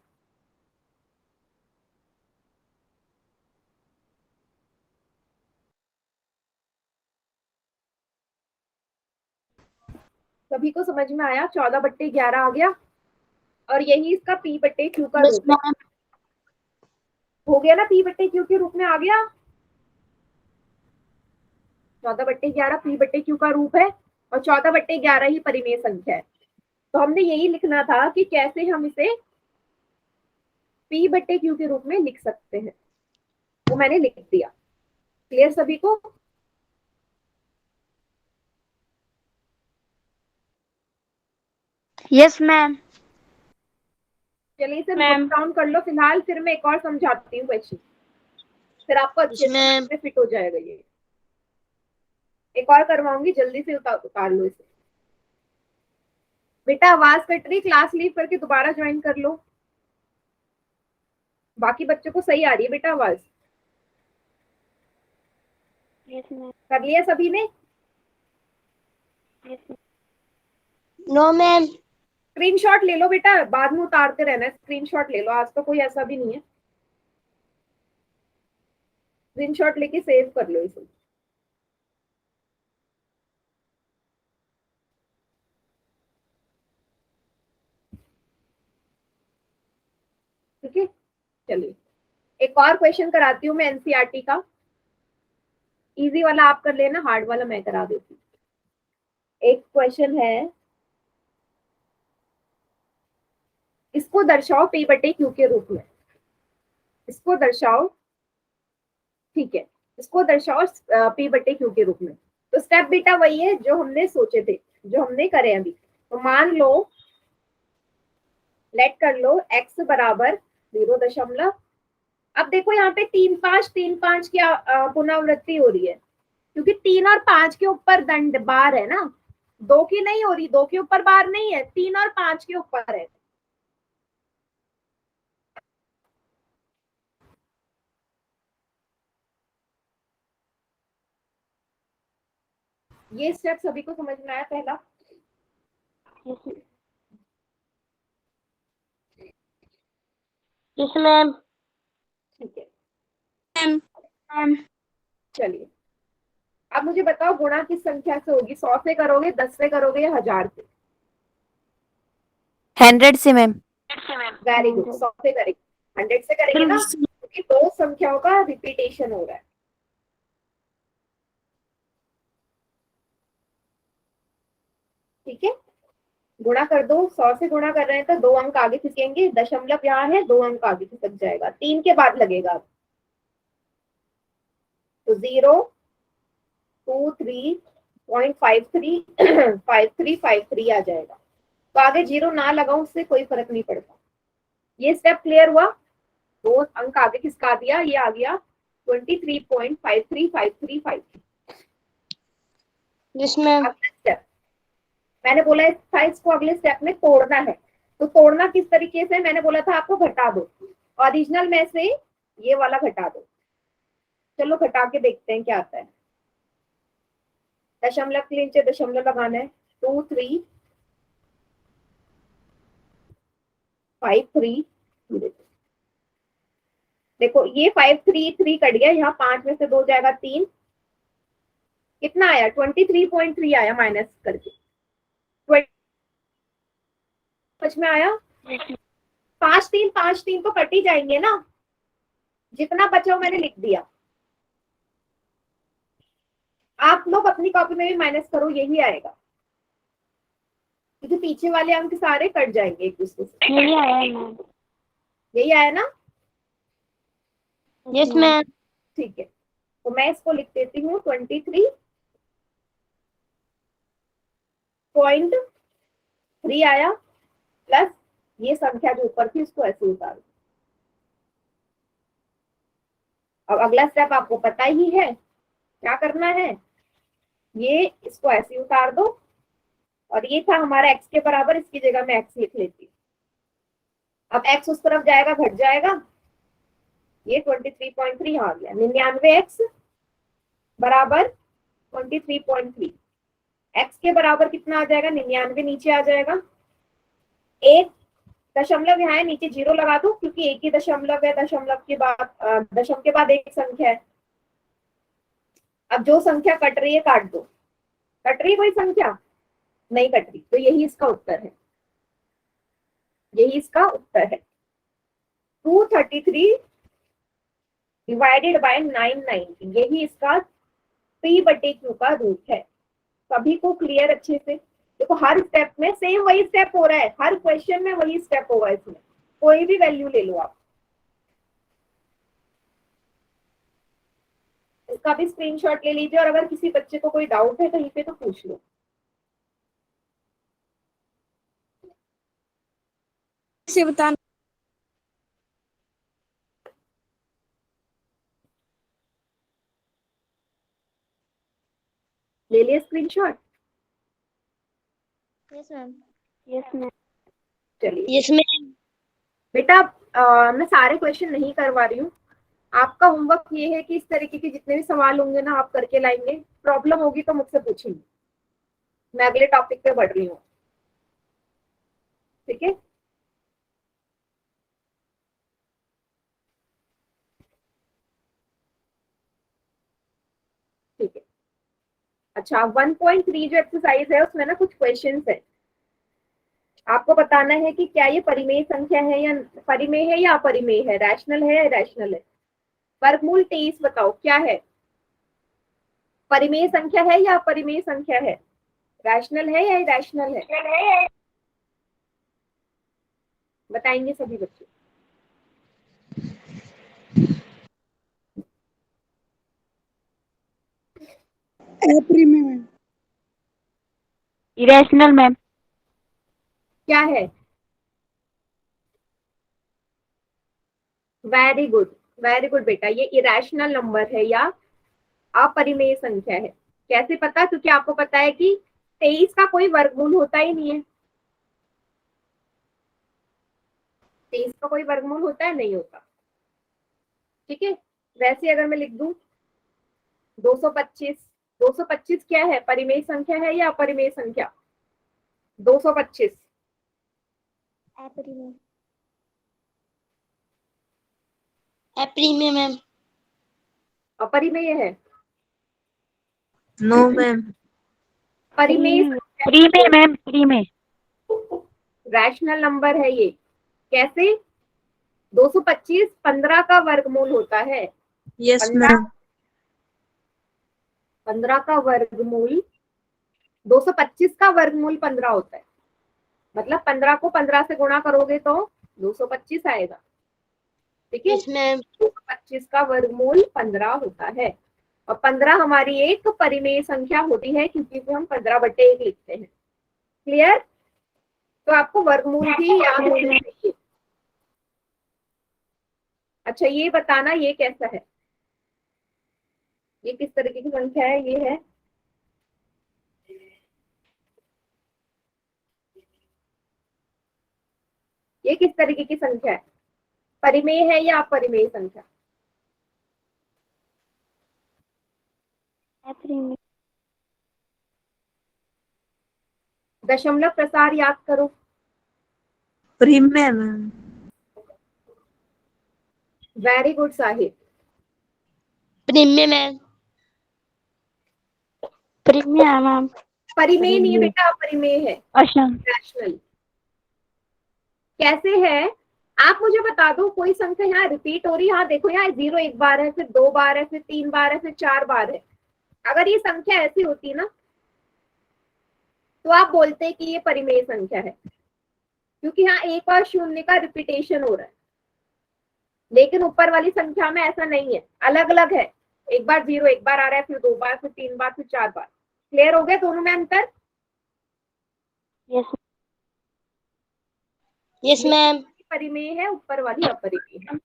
सभी को समझ में आया? 14 बट्टे 11 आ गया, और यही इसका p बट्टे q का रूप है। हो गया ना, p बट्टे q के रूप में आ गया। 14 बट्टे 11 p बट्टे q का रूप है, और 14 बट्टे 11 ही परिमेय संख्या है। तो हमने यही लिखना था कि कैसे हम इसे p बट्टे q के रूप में लिख सकते हैं, वो मैंने लिख दिया। क्लियर सभी को? Yes ma'am. चलिए इसे नोट डाउन कर लो फिलहाल, फिर मैं एक और समझाती हूँ क्वेश्चन, फिर आपको अच्छे से फिट हो जाएगा। ये एक और करवाऊंगी, जल्दी से उतार लो इसे। बेटा आवाज कट रही, क्लास लीव करके दोबारा ज्वाइन कर लो। बाकी बच्चों को सही आ रही है बेटा आवाज? कर लिया सभी ने? No ma'am. स्क्रीनशॉट ले लो बेटा, बाद में उतारते रहना है। स्क्रीनशॉट ले लो, आज तो कोई ऐसा भी नहीं है। स्क्रीनशॉट लेके सेव कर लो इसे। ठीक है, चलिए एक और क्वेश्चन कराती हूँ मैं एनसीईआरटी का। इजी वाला आप कर लेना, हार्ड वाला मैं करा देती हूँ। एक क्वेश्चन है, इसको दर्शाओ p बटे q के रूप में। इसको दर्शाओ, ठीक है, इसको दर्शाओ p बटे q के रूप में। तो स्टेप बेटा वही है जो हमने सोचे थे, जो हमने करे अभी। तो मान लो, लेट कर लो x बराबर 0 अब देखो यहाँ पे 3 5 की पुनरावृत्ति हो रही है, क्योंकि 3 और 5 के ऊपर दंड बार है ना, 2 की नहीं हो रही, 2 के ऊपर बार नहीं है, 3 और 5 के ऊपर है। ये स्टेप सभी को समझ में आया पहला? Yes ma'am. ठीक है, मैम चलिए अब मुझे बताओ गुणा किस संख्या से होगी? 100 से करोगे, 10 से करोगे या 1000 से? 100 से मैम। वेरी गुड, 100 से करेंगे। 100 से करेंगे ना, क्योंकि दो संख्याओं का रिपीटेशन हो रहा है। ठीक है, गुणा कर दो। 100 से गुणा कर रहे हैं तो 2 अंक आगे खिसकेंगे, दशमलव यहाँ है, 2 अंक आगे खिसक जाएगा, 3 के बाद लगेगा। तो 023.53 आ जाएगा। तो आगे 0 ना लगाऊं उससे कोई फर्क नहीं पड़ता। ये स्टेप क्लियर हुआ? 2 अंक आगे खिसका दिया, ये आ गया 23.535353। Yes ma'am. अगला स्टेप मैंने बोला था, इसको अगले स्टेप में तोड़ना है। तो तोड़ना किस तरीके से? मैंने बोला था आपको घटा दो, ओरिजिनल में से ये वाला घटा दो। चलो घटा के देखते हैं क्या आता है। दशमलव के नीचे दशमलव लगाना है। 2353। देखो ये 533 कट गया, यहाँ 5 में से 2 जाएगा 3। कितना आया? 23.3 आया माइनस करके। समझ में आया? 5 3 तो कट ही जाएंगे ना, जितना बचा मैंने लिख दिया। आप लोग अपनी कॉपी में भी माइनस करो, यही आएगा, क्योंकि पीछे वाले अंक सारे कट जाएंगे एक दूसरे से। यही आया मैम। यही आया ना? Yes ma'am. ठीक है, तो मैं इसको लिख देती हूँ 23.3 आया, प्लस ये संख्या जो ऊपर थी उसको ऐसे उतारो। अब अगला स्टेप आपको पता ही है क्या करना है। ये इसको ऐसे उतार दो, और ये था हमारा x के बराबर, इसकी जगह मैं x लिख लेती हूँ। अब x उस तरफ जाएगा, घट जाएगा। ये 23.3 आ गया। 99x बराबर 23.3। x के बराबर कितना आ जाएगा? 99 नीचे आ जाएगा। एक दशमलव यहाँ है, नीचे 0 लगा दो, क्योंकि एक ही दशमलव है। दशमलव के बाद दशम के बाद एक संख्या है। अब जो संख्या कट रही है काट दो। कट रही है कोई संख्या? नहीं कट रही, तो यही इसका उत्तर है। यही इसका उत्तर है। 233 डिवाइडेड बाय 990, यही इसका P/Q का रूट है। सभी को क्लियर अच्छे से? देखो हर स्टेप में सेम वही स्टेप हो रहा है, हर क्वेश्चन में वही स्टेप होगा। इसमें कोई भी वैल्यू ले लो आप। इसका भी स्क्रीनशॉट ले लीजिए, और अगर किसी बच्चे को कोई डाउट है कहीं पे तो पूछ लो। से बताना। ले लिया screenshot? Yes ma'am. Yes ma'am. चलिए यस मैम। बेटा, मैं सारे क्वेश्चन नहीं करवा रही हूँ। आपका होमवर्क ये है कि इस तरीके के जितने भी सवाल होंगे ना आप करके लाएंगे। प्रॉब्लम होगी तो मुझसे पूछेंगे, मैं अगले टॉपिक पे बढ़ रही हूँ। ठीक है, ठीक है। अच्छा, 1.3 जो एक्सरसाइज है उसमें ना कुछ क्वेश्चंस है। आपको बताना है कि क्या ये परिमेय संख्या है या परिमेय है या अपरिमेय है, रैशनल है या इरैशनल है। वर्गमूल 23 बताओ क्या है? परिमेय संख्या है या अपरिमेय संख्या है? रैशनल है या इरैशनल है? बताएंगे सभी बच्चे। अपरिमेय में। Irrational ma'am. क्या है? वेरी गुड, वेरी गुड बेटा, ये इरैशनल नंबर है या अपरिमेय संख्या है। कैसे पता? क्योंकि आपको पता है कि 23 का कोई वर्गमूल होता ही नहीं है। 23 का कोई वर्गमूल होता है? नहीं होता। ठीक है, वैसे अगर मैं लिख दूं 225 225 क्या है, परिमेय संख्या है या अपरिमेय संख्या? 225 अपरिमेय। अपरिमेय मैम। अपरिमेय है। No ma'am. परिमेय प्रीमेय मैम, प्रीमेय। रैशनल नंबर है ये। कैसे? 225 15 का वर्गमूल होता है। Yes 15 ma'am. 15 का वर्गमूल 225 का वर्गमूल 15 होता है। मतलब 15 को 15 से गुणा करोगे तो 225 आएगा। ठीक है, यस मैम। 225 का वर्गमूल 15 होता है और 15 हमारी एक परिमेय संख्या होती है क्योंकि हम 15/1 लिखते हैं। क्लियर? तो आपको वर्गमूल भी याद होने चाहिए। अच्छा, ये बताना ये कैसा है, ये किस तरीके की संख्या है? ये है, ये किस तरीके की संख्या है? परिमेय है या अपरिमेय संख्या? अपरिमेय। दशमलव प्रसार याद करो। प्रीमेय मैम। Very good Sahib. प्रीमेय मैम। प्रीमेय मैम। परिमेय नहीं है बेटा, अपरिमेय है। अच्छा। रैशनल कैसे है? आप मुझे बता दो, कोई संख्या यहाँ रिपीट हो रही है? यहाँ देखो, यहाँ 0 एक बार है, फिर 2 बार है, फिर 3 बार है, फिर 4 बार है। अगर ये संख्या ऐसी होती ना तो आप बोलते कि ये परिमेय संख्या है, क्योंकि यहाँ एक और शून्य का रिपीटेशन हो रहा है। लेकिन ऊपर वाली संख्या में ऐसा नहीं है, अलग अलग है। एक बार 0 एक बार आ रहा है, फिर 2 बार, फिर 3 बार, फिर 4 बार। क्लियर हो गया दोनों में अंतर? यस। Yes ma'am. परिमेय है, ऊपर वाली अपरिमेय है।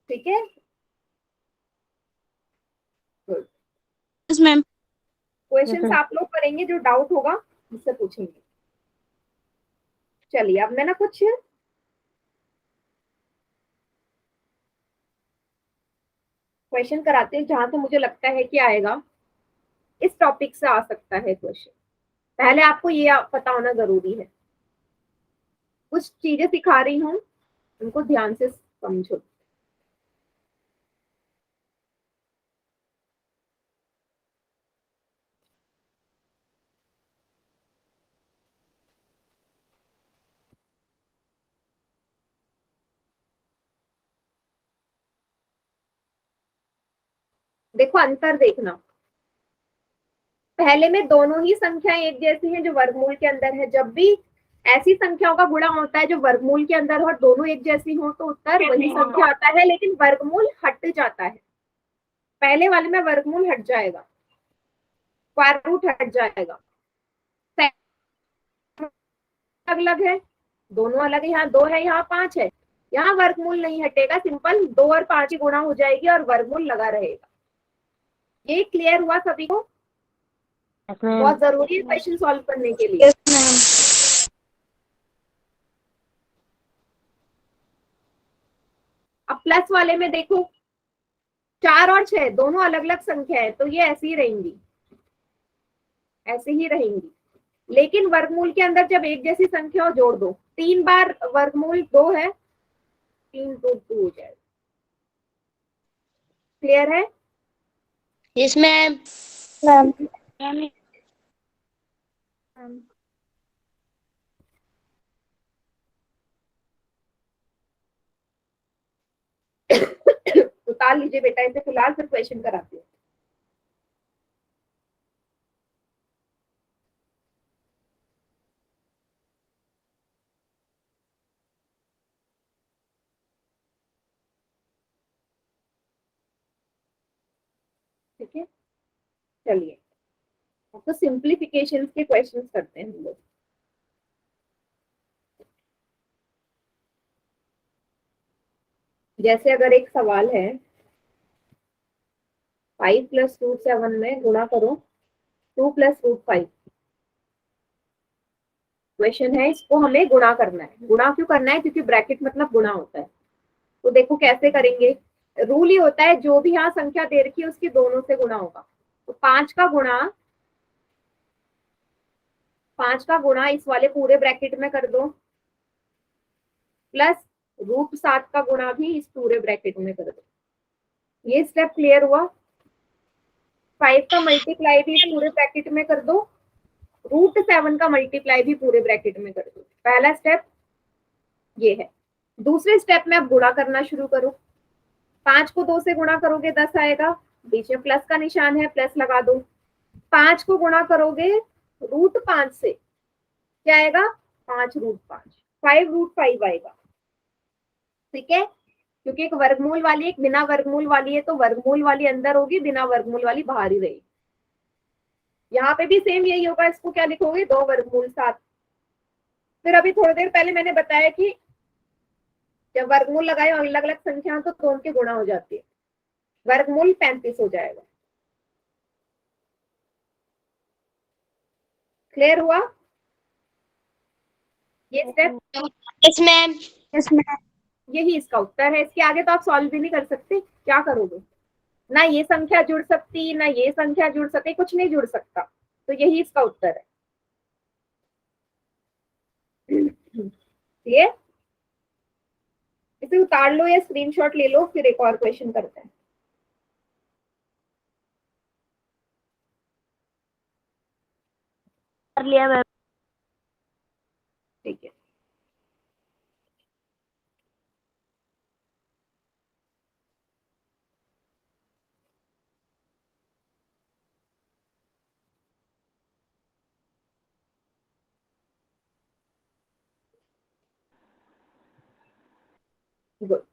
ठीक है, गुड। Yes ma'am. क्वेश्चंस आप लोग करेंगे, जो डाउट होगा मुझसे पूछेंगे। चलिए, अब मैं ना कुछ क्वेश्चन कराते हैं जहां से मुझे लगता है कि आएगा, इस टॉपिक से आ सकता है क्वेश्चन। पहले आपको ये पता होना जरूरी है। कुछ चीजें सिखा रही हूँ, उनको ध्यान से समझो। देखो, अंतर देखना। पहले में दोनों ही संख्याएं एक जैसी हैं जो वर्गमूल के अंदर है। जब भी ऐसी संख्याओं का गुणा होता है जो वर्गमूल के अंदर हो और दोनों एक जैसी हो तो उत्तर वही संख्या आता है, लेकिन वर्गमूल हट जाता है। पहले वाले में वर्गमूल हट जाएगा, स्क्वायर रूट हट जाएगा। अलग है, दोनों अलग है। यहाँ 2 है, यहाँ 5 है। यहाँ वर्गमूल नहीं हटेगा, सिंपल 2 और 5 की गुणा हो जाएगी और वर्गमूल लगा रहेगा। ये क्लियर हुआ सभी को? बहुत जरूरी है क्वेश्चन सॉल्व करने के लिए। अब प्लस वाले में देखो, 4 और 6 दोनों अलग अलग संख्या है, तो ये ऐसी ही रहेंगी, ऐसे ही रहेंगी। लेकिन वर्गमूल के अंदर जब एक जैसी संख्या हो, जोड़ दो। 3 बार वर्गमूल 2 है, 3 2 2 हो जाएगा। क्लियर है? Yes ma'am. मैम। उतार लीजिए बेटा इसे फिलहाल, फिर क्वेश्चन कराती हूँ। ठीक है, चलिए अब तो सिंप्लीफिकेशन के क्वेश्चंस करते हैं हम लोग। जैसे अगर एक सवाल है, 5 + √7 में गुणा करो 2 + √5। क्वेश्चन है, इसको हमें गुणा करना है। गुणा क्यों करना है? क्योंकि ब्रैकेट मतलब गुणा होता है। तो देखो कैसे करेंगे। रूल ही होता है, जो भी यहाँ संख्या दे रखी है उसकी दोनों से गुणा होगा। तो 5 का गुणा इस वाले पूरे ब्रैकेट में कर दो, प्लस √7 का गुणा भी इस पूरे ब्रैकेट में कर दो। ये स्टेप क्लियर हुआ। 5 का मल्टीप्लाई भी पूरे ब्रैकेट में कर दो, √7 का मल्टीप्लाई भी पूरे ब्रैकेट में कर दो। पहला स्टेप ये है। दूसरे स्टेप में अब गुणा करना शुरू करो। 5 को 2 से गुणा करोगे 10 आएगा, बीच में प्लस का निशान है, प्लस लगा दो। 5 को गुणा करोगे √5 से, क्या आएगा? 5√5, 5√5 आएगा। ठीक है, क्योंकि एक वर्गमूल वाली एक बिना वर्गमूल वाली है, तो वर्गमूल वाली अंदर होगी, बिना वर्गमूल वाली बाहर ही रहेगी। यहाँ पे भी सेम यही होगा। इसको क्या लिखोगे? 2 वर्गमूल 7। फिर अभी थोड़ी देर पहले मैंने बताया कि जब वर्गमूल लगाए अलग अलग संख्या तो दोनों के गुणा हो जाती है, वर्गमूल 35 हो जाएगा। क्लियर हुआ ये step? Yes ma'am. Yes ma'am. यही इसका उत्तर है। इसके आगे तो आप सॉल्व भी नहीं कर सकते। क्या करोगे? ना ये संख्या जुड़ सकती, ना ये संख्या जुड़ सकती, कुछ नहीं जुड़ सकता। तो यही इसका उत्तर है। ये इसे उतार लो या स्क्रीनशॉट ले लो, फिर एक और क्वेश्चन करते हैं। कर लिया मैम। ठीक है, गुड।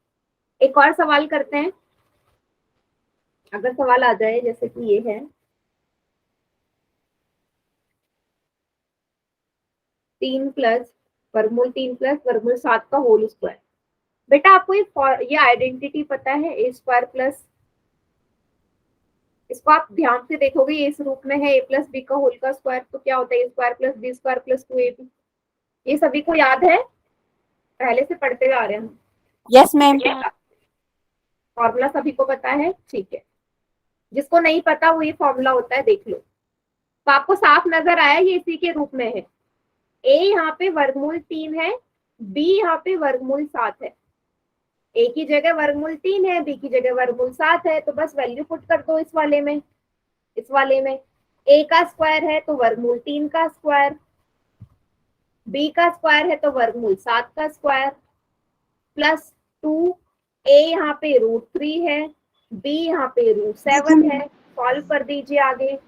एक और सवाल करते हैं, अगर सवाल आ जाए, जैसे कि ये है 3 प्लस वर्गमूल 3 प्लस वर्गमूल 7 का होल स्क्वायर। बेटा आपको ये आइडेंटिटी पता है, ए स्क्वायर प्लस, इसको आप ध्यान से देखोगे, ये इस रूप में है a प्लस बी का होल का स्क्वायर, तो क्या होता है? a square plus B square plus 2ab। ये सभी को याद है, पहले से पढ़ते हुए आ रहे हैं हम। Yes ma'am. फॉर्मूला सभी को पता है? ठीक है, जिसको नहीं पता वो ये फॉर्मूला होता है, देख लो। तो आपको साफ नजर आया, ये इसी के रूप में है। a यहाँ पे वर्गमूल 3 है, b यहाँ पे वर्गमूल 7 है। a की जगह वर्गमूल 3 है, b की जगह वर्गमूल 7 है, तो बस वैल्यू पुट कर दो इस वाले में। a का स्क्वायर है तो वर्गमूल 3 का स्क्वायर, b का स्क्वायर है तो वर्गमूल 7 का स्क्वायर, प्लस 2, a यहाँ पे √3 है, b यहाँ पे √7 है। सॉल्व कर दीजिए आगे।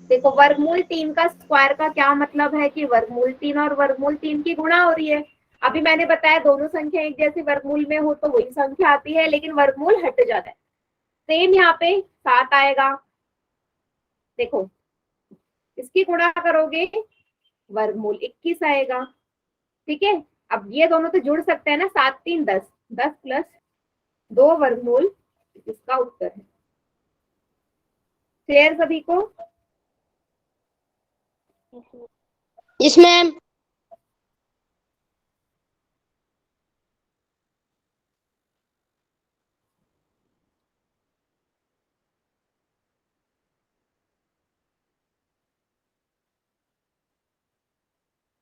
देखो वर्गमूल 3 का स्क्वायर का क्या मतलब है कि वर्गमूल 3 और वर्गमूल 3 की गुणा हो रही है। अभी मैंने बताया दोनों संख्या एक जैसे वर्गमूल में हो तो वही संख्या आती है, लेकिन वर्गमूल हट जाता है। सेम यहाँ पे 7 आएगा। देखो इसकी गुणा करोगे वर्गमूल 21 आएगा। ठीक है, अब ये दोनों तो जुड़ सकते हैं ना, 7 3 10, 10 प्लस 2 वर्गमूल, इसका उत्तर है। क्लियर सभी को? Yes ma'am.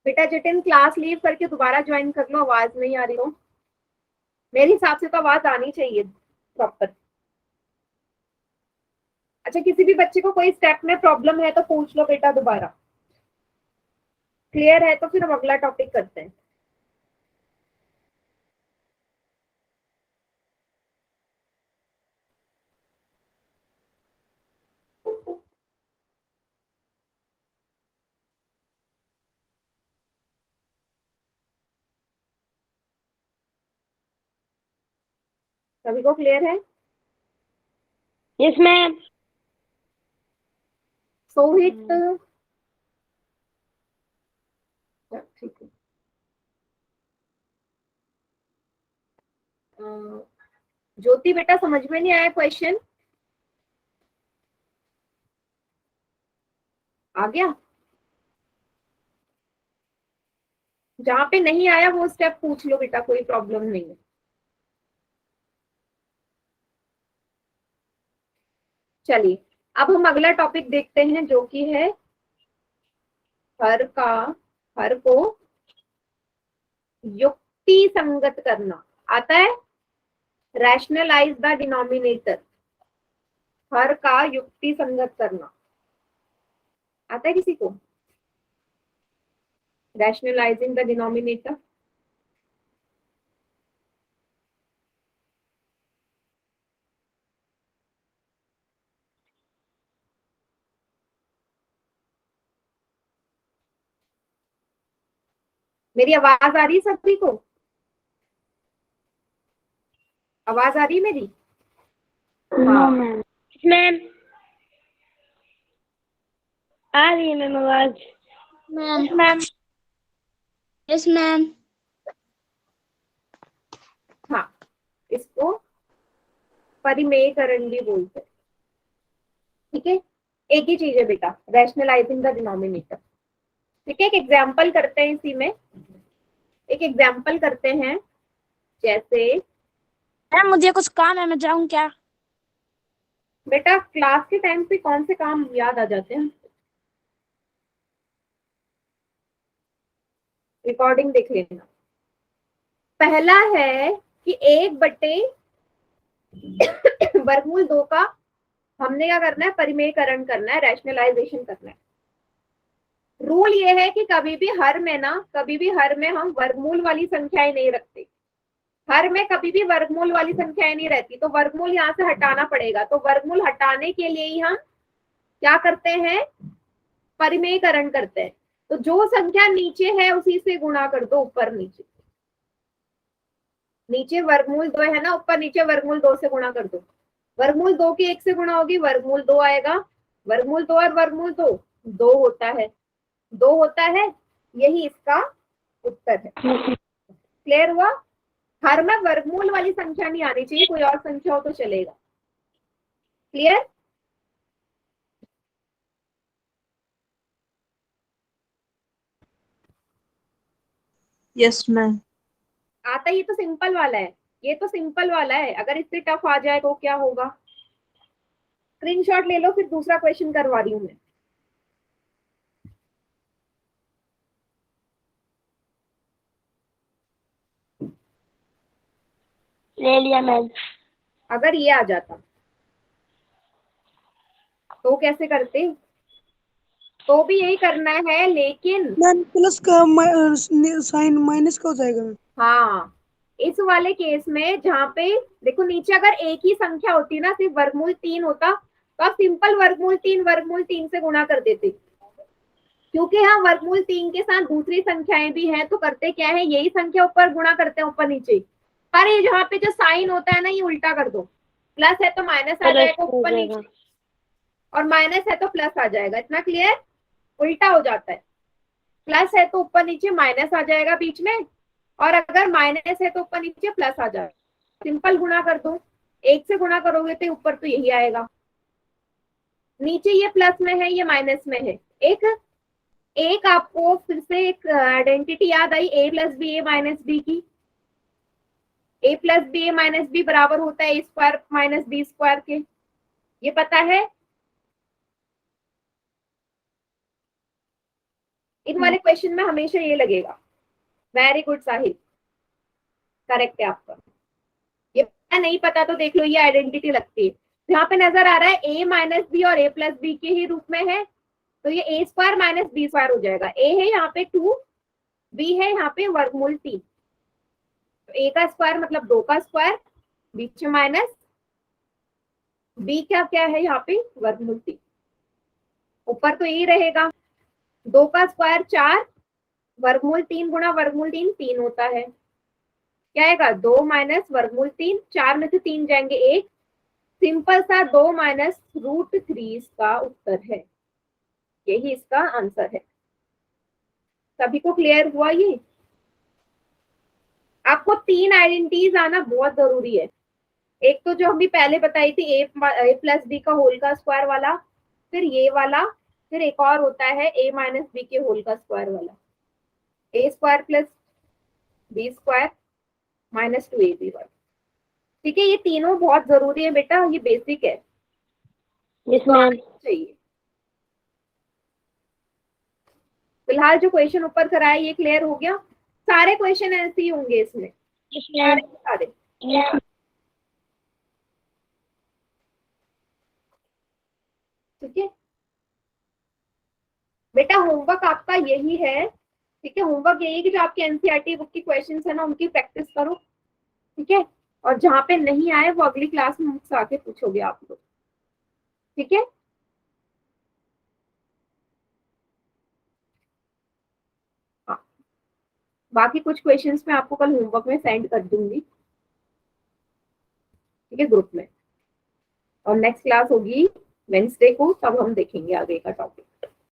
बेटा जटिन क्लास लीव करके दोबारा ज्वाइन कर लो, आवाज नहीं आ रही हो। मेरे हिसाब से तो आवाज आनी चाहिए प्रॉपर। अच्छा, किसी भी बच्चे को कोई स्टेप में प्रॉब्लम है तो पूछ लो बेटा दोबारा। क्लियर है तो फिर हम अगला टॉपिक करते हैं। सभी को क्लियर है? Yes ma'am. सोहित, ठीक है। ज्योति बेटा समझ में नहीं आया क्वेश्चन? आ गया? जहां पे नहीं आया वो स्टेप पूछ लो बेटा, कोई प्रॉब्लम नहीं है। चलिए अब हम अगला टॉपिक देखते हैं जो कि है हर को युक्ति संगत करना। आता है? Rationalise the denominator. हर का युक्ति संगत करना आता है किसी को? Rationalising the denominator. मेरी आवाज आ रही है सभी को? आवाज आ रही है मेरी? No ma'am. मैम आ रही है मैम आवाज। Ma'am ma'am. Yes ma'am. हाँ, इसको परिमेयकरण भी बोलते हैं। ठीक है, एक ही चीज है बेटा, रैशनलाइजिंग द डिनोमिनेटर। ठीक है, एक एग्जाम्पल करते हैं इसी में। एक एग्जाम्पल करते हैं, जैसे मैम मुझे कुछ काम है, मैं जाऊँ क्या? बेटा क्लास के टाइम पे कौन से काम याद आ जाते हैं? रिकॉर्डिंग देख लेना। पहला है कि 1/, वर्गमूल 2 का हमने क्या करना है? परिमेयकरण करना है, रैशनलाइजेशन करना है। रूल ये है कि कभी भी हर में हम वर्गमूल वाली संख्याएं नहीं रखते। हर में कभी भी वर्गमूल वाली संख्याएं नहीं रहती, तो वर्गमूल यहाँ से हटाना पड़ेगा। तो वर्गमूल हटाने के लिए ही हम क्या करते हैं? परिमेयकरण करते हैं। तो जो संख्या नीचे है उसी से गुणा कर दो, ऊपर नीचे। नीचे वर्गमूल 2 है ना, ऊपर नीचे वर्गमूल 2 से गुणा कर दो। वर्गमूल 2 की 1 से गुणा होगी, वर्गमूल 2 आएगा। वर्गमूल 2 और वर्गमूल 2 2 होता है, 2 होता है। यही इसका उत्तर है। क्लियर हुआ? हर में वर्गमूल वाली संख्या नहीं आनी चाहिए, कोई और संख्या हो तो चलेगा। क्लियर? Yes ma'am. आता? ये तो सिंपल वाला है, ये तो सिंपल वाला है। अगर इससे टफ आ जाए तो क्या होगा? स्क्रीनशॉट ले लो, फिर दूसरा क्वेश्चन करवा रही हूं मैं। ले लिया मैम। अगर ये आ जाता तो कैसे करते? तो भी यही करना है, लेकिन मैम प्लस का साइन माइनस का हो जाएगा मैम। हाँ, इस वाले केस में जहाँ पे देखो नीचे अगर एक ही संख्या होती ना, सिर्फ वर्गमूल 3 होता, तो आप सिंपल वर्गमूल 3 से गुणा कर देते। क्योंकि हाँ वर्गमूल 3 के साथ दूसरी संख्याएं भी हैं, तो करते क्या है? यही संख्या ऊपर गुणा करते हैं, ऊपर नीचे। पर ये जहाँ पे जो साइन होता है ना, ये उल्टा कर दो। प्लस है तो माइनस आ जाएगा ऊपर नीचे, और माइनस है तो प्लस आ जाएगा। इतना क्लियर? उल्टा हो जाता है। प्लस है तो ऊपर नीचे माइनस आ जाएगा बीच में, और अगर माइनस है तो ऊपर नीचे प्लस आ जाएगा। सिंपल गुणा कर दो, 1 से गुणा करोगे तो ऊपर तो यही आएगा। नीचे ये प्लस में है, ये माइनस में है। एक आपको फिर से एक आइडेंटिटी याद आई, a plus B A minus B की। a plus B A minus B बराबर होता है a square minus B square के। ये पता है? इन वाले क्वेश्चन में हमेशा ये लगेगा। वेरी गुड साहिब, करेक्ट है आपका। ये नहीं पता तो देख लो, ये आइडेंटिटी लगती है। यहाँ पे नजर आ रहा है a माइनस बी और a प्लस बी के ही रूप में है, तो ये a square minus B square हो जाएगा। a है यहाँ पे 2, b है यहाँ पे वर्गमूल 3। तो a का स्क्वायर मतलब 2 का स्क्वायर, बीच में माइनस, b क्या क्या है यहाँ पे? वर्गमूल 3। ऊपर तो यही रहेगा। 2 का स्क्वायर 4, वर्गमूल 3 गुणा वर्गमूल 3 3 होता है। क्या आएगा? 2 माइनस वर्गमूल 3, 4 में से 3 जाएंगे 1। सिंपल सा 2 माइनस √3 इसका उत्तर है। यही इसका आंसर है। सभी को क्लियर हुआ? ये आपको 3 आइडेंटिटीज आना बहुत जरूरी है। एक तो जो हमने पहले बताई थी a प्लस बी का होल का स्क्वायर वाला, फिर ये वाला, फिर एक और होता है a माइनस बी के होल का स्क्वायर वाला। a square plus B square minus 2ab वर्ग। ठीक है, ये तीनों बहुत जरूरी है बेटा, ये बेसिक है। यस तो मैम। आना चाहिए। फिलहाल जो क्वेश्चन ऊपर कराया ये क्लियर हो गया। सारे क्वेश्चन ऐसे ही होंगे इसमें, यस सारे मैम। के सारे। ठीक है बेटा, होमवर्क आपका यही है। ठीक है, होमवर्क यही है कि जो आपके एनसीईआरटी बुक की क्वेश्चंस है ना उनकी प्रैक्टिस करो। ठीक है, और जहां पे नहीं आए वो अगली क्लास में मुझसे आके पूछोगे आप लोग। ठीक है, हाँ, बाकी कुछ क्वेश्चंस मैं आपको कल होमवर्क में सेंड कर दूंगी। ठीक है, ग्रुप में। और नेक्स्ट क्लास होगी वेंसडे को, तब हम देखेंगे आगे का टॉपिक।